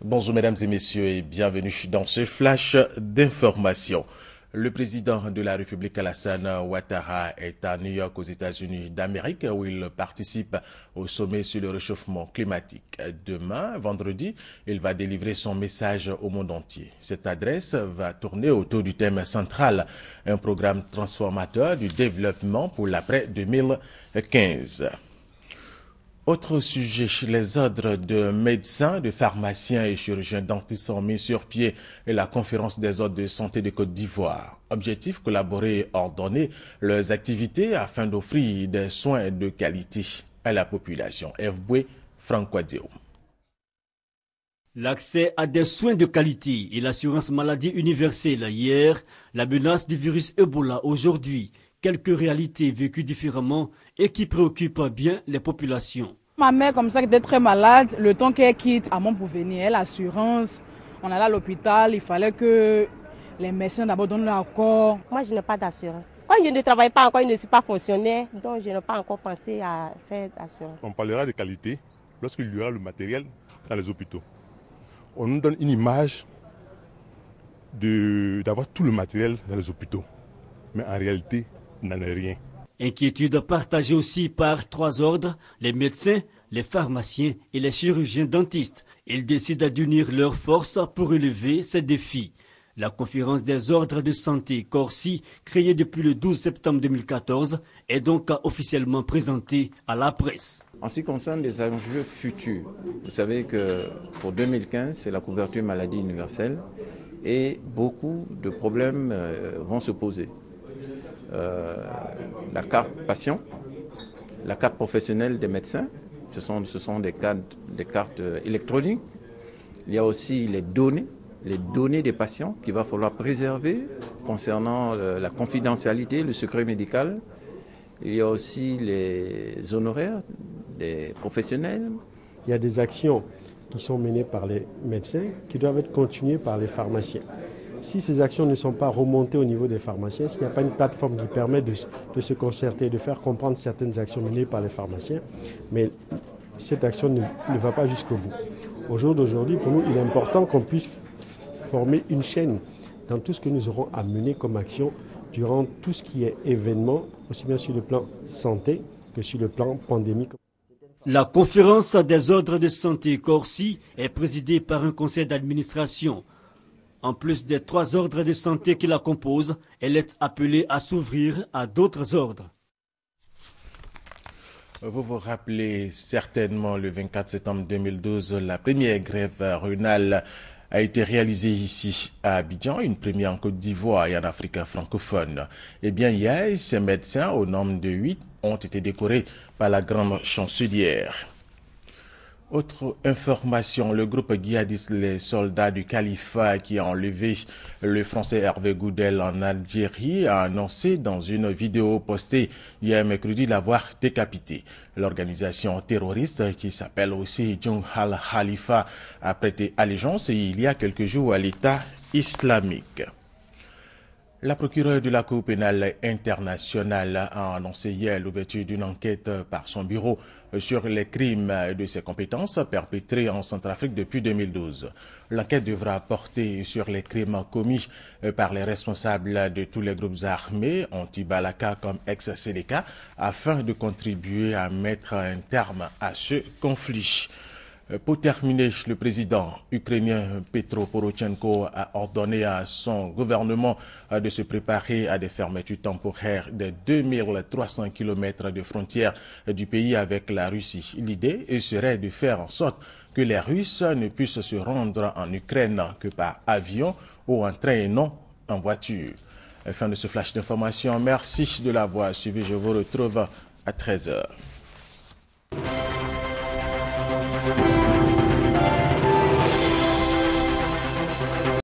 Bonjour mesdames et messieurs et bienvenue dans ce flash d'information. Le président de la République Alassane Ouattara est à New York aux États-Unis d'Amérique où il participe au sommet sur le réchauffement climatique. Demain, vendredi, il va délivrer son message au monde entier. Cette adresse va tourner autour du thème central, un programme transformateur du développement pour l'après 2015. Autre sujet, les ordres de médecins, de pharmaciens et chirurgiens dentistes sont mis sur pied et la conférence des ordres de santé de Côte d'Ivoire. Objectif, collaborer et ordonner leurs activités afin d'offrir des soins de qualité à la population. FBoué, Franck Wadéo. L'accès à des soins de qualité et l'assurance maladie universelle hier, la menace du virus Ebola aujourd'hui. Quelques réalités vécues différemment et qui préoccupent bien les populations. Ma mère, comme ça, qui était très malade, le temps qu'elle quitte à mon pour venir, l'assurance, on allait à l'hôpital, il fallait que les médecins d'abord donnent leur accord. Moi, je n'ai pas d'assurance. Quand je ne travaille pas encore, je ne suis pas fonctionnaire, donc je n'ai pas encore pensé à faire d'assurance. On parlera de qualité lorsqu'il y aura le matériel dans les hôpitaux. On nous donne une image d'avoir tout le matériel dans les hôpitaux, mais en réalité, n'en est rien. Inquiétude partagée aussi par trois ordres, les médecins, les pharmaciens et les chirurgiens dentistes. Ils décident d'unir leurs forces pour relever ces défis. La conférence des ordres de santé Corsi, créée depuis le 12 septembre 2014, est donc officiellement présentée à la presse. En ce qui concerne les enjeux futurs, vous savez que pour 2015, c'est la couverture maladie universelle et beaucoup de problèmes vont se poser. La carte patient, la carte professionnelle des médecins, ce sont des cartes électroniques. Il y a aussi les données des patients qu'il va falloir préserver concernant la confidentialité, le secret médical. Il y a aussi les honoraires des professionnels. Il y a des actions qui sont menées par les médecins qui doivent être continuées par les pharmaciens. Si ces actions ne sont pas remontées au niveau des pharmaciens, s'il n'y a pas une plateforme qui permet de se concerter, de faire comprendre certaines actions menées par les pharmaciens, mais cette action ne va pas jusqu'au bout. Au jour d'aujourd'hui, pour nous, il est important qu'on puisse former une chaîne dans tout ce que nous aurons à mener comme action durant tout ce qui est événement, aussi bien sur le plan santé que sur le plan pandémique. La conférence des ordres de santé Corsi est présidée par un conseil d'administration. En plus des trois ordres de santé qui la composent, elle est appelée à s'ouvrir à d'autres ordres. Vous vous rappelez certainement le 24 septembre 2012, la première grève rurale a été réalisée ici à Abidjan, une première en Côte d'Ivoire et en Afrique francophone. Eh bien, hier, ces médecins, au nombre de 8, ont été décorés par la grande chancelière. Autre information, le groupe djihadiste Les Soldats du Califat qui a enlevé le français Hervé Goudel en Algérie a annoncé dans une vidéo postée hier mercredi l'avoir décapité. L'organisation terroriste qui s'appelle aussi Jung al-Khalifa a prêté allégeance il y a quelques jours à l'État islamique. La procureure de la Cour pénale internationale a annoncé hier l'ouverture d'une enquête par son bureau sur les crimes de ses compétences perpétrés en Centrafrique depuis 2012. L'enquête devra porter sur les crimes commis par les responsables de tous les groupes armés, anti-Balaka comme ex-Séléka, afin de contribuer à mettre un terme à ce conflit. Pour terminer, le président ukrainien Petro Porochenko a ordonné à son gouvernement de se préparer à des fermetures temporaires des 2300 km de frontières du pays avec la Russie. L'idée serait de faire en sorte que les Russes ne puissent se rendre en Ukraine que par avion ou en train et non en voiture. Fin de ce flash d'information. Merci de l'avoir suivi. Je vous retrouve à 13h.